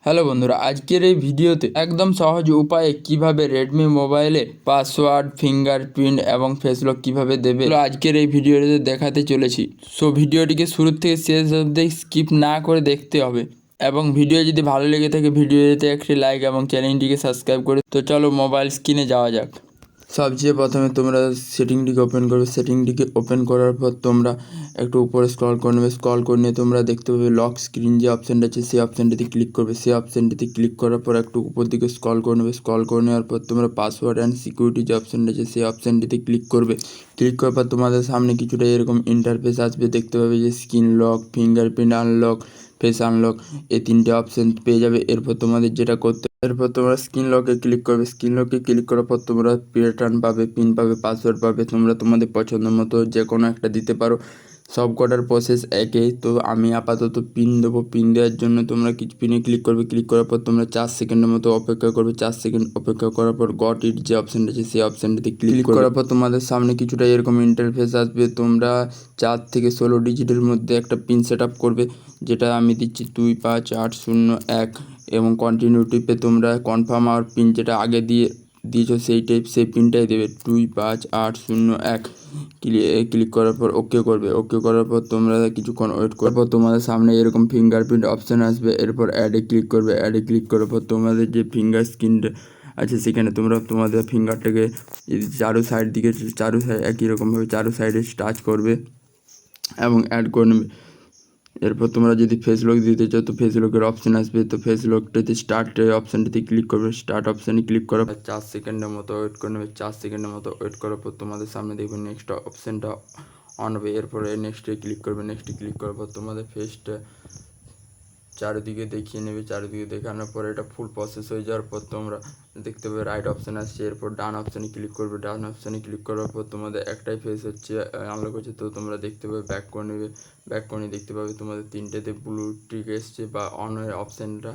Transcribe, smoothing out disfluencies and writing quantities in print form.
Hello বন্ধুরা, আজকের এই ভিডিওতে একদম সহজ উপায়ে কিভাবে রেডমি মোবাইলে পাসওয়ার্ড, ফিঙ্গারপ্রিন্ট এবং ফেস লক কীভাবে দেবে আজকের এই ভিডিওতে দেখাতে চলেছি। সো ভিডিওটিকে শুরু থেকে শেষ অবধি স্কিপ না করে দেখতে হবে এবং ভিডিও যদি ভালো লেগে থাকে ভিডিওতে একটি লাইক এবং চ্যানেলটিকে সাবস্ক্রাইব করে। তো চলো মোবাইল স্ক্রিনে যাওয়া যাক। সবচেয়ে প্রথমে তোমরা সেটিংটিকে ওপেন করবে। সেটিংটিকে ওপেন করার পর তোমরা একটু উপরে স্ক্রল করে নেবে। স্ক্রল করে নিয়ে তোমরা দেখতে পাবে লক স্ক্রিন যে অপশানটা আছে সেই অপশানটিতে ক্লিক করবে। সেই অপশানটিতে ক্লিক করার পর একটু উপর দিকে স্ক্রল করে নেবে। স্ক্রল করে নেওয়ার পর তোমরা পাসওয়ার্ড অ্যান্ড সিকিউরিটি যে অপশানটা আছে সেই অপশানটিতে ক্লিক করবে। ক্লিক করার পর তোমাদের সামনে কিছুটা এরকম ইন্টারফেস আসবে। দেখতে পাবে যে screen lock, fingerprint unlock, face unlock, এই তিনটে অপশান পেয়ে যাবে। এরপর তোমাদের যেটা করতে, এরপর তোমরা স্ক্রিন লকে ক্লিক করবে। স্ক্রিন লকে ক্লিক করার পর তোমরা প্যাটার্ন পাবে, পিন পাবে, পাসওয়ার্ড পাবে। তোমরা তোমাদের পছন্দ মতো যে কোনো একটা দিতে পারো। সব কটার প্রসেস একই। তো আমি আপাতত পিন দেবো। পিন দেওয়ার জন্য তোমরা কিছু পিনে ক্লিক করবে। ক্লিক করার পর তোমরা 4 সেকেন্ডের মতো অপেক্ষা করবে। 4 সেকেন্ড অপেক্ষা করার পর গট ইট যে অপশানটা আছে সেই অপশানটিতে ক্লিক করার পর তোমাদের সামনে কিছুটা এরকম ইন্টারফেস আসবে। তোমরা 4 থেকে 16 ডিজিটের মধ্যে একটা পিন সেট আপ করবে, যেটা আমি দিচ্ছি 25801 এবং কন্টিনিউ টিপে তোমরা কনফার্ম আর পিন যেটা আগে দিয়েছো সেই পিনটাই দেবে 25801। ক্লিক করার পর ওকে করবে। ওকে করার পর তোমরা কিছুক্ষণ ওয়েট করার পর তোমাদের সামনে এরকম ফিঙ্গারপ্রিন্ট অপশান আসবে। এরপর অ্যাডে ক্লিক করবে। অ্যাডে ক্লিক করার পর তোমাদের যে ফিঙ্গার স্ক্রিনটা আছে সেখানে তোমরা তোমাদের ফিঙ্গারটাকে চারু সাইড একই রকমভাবে চারু সাইডে টাচ করবে এবং অ্যাড করে নেবে। এরপর তোমরা যদি ফেস লক দিতে চাও তো ফেস লকের অপশান আসবে। তো ফেস লকটাতে স্টার্ট অপশানটিতে ক্লিক করবে। স্টার্ট অপশানে ক্লিক করার পর 4 সেকেন্ডের মতো ওয়েট করে নেবে। 4 সেকেন্ডের মতো ওয়েট করার পর তোমাদের সামনে দেখবে নেক্সট অপশানটা অন হবে। এরপরে নেক্সটে ক্লিক করবে। নেক্সটে ক্লিক করার পর তোমাদের ফেসটা চারিদিকে দেখিয়ে নেবে। চারিদিকে দেখানোর পর এটা ফুল প্রসেস হয়ে যাওয়ার পর তোমরা দেখতে পাবে রাইট অপশান আসছে। এরপর ডান অপশানে ক্লিক করবে। ডান অপশানে ক্লিক করার পর তোমাদের একটাই ফেস হচ্ছে আনলক হচ্ছে। তো তোমরা দেখতে পাবে ব্যাক করে নেবে। ব্যাক করে নিয়ে দেখতে পাবে তোমাদের তিনটেতে ব্লু টিক এসছে বা অনের অপশানটা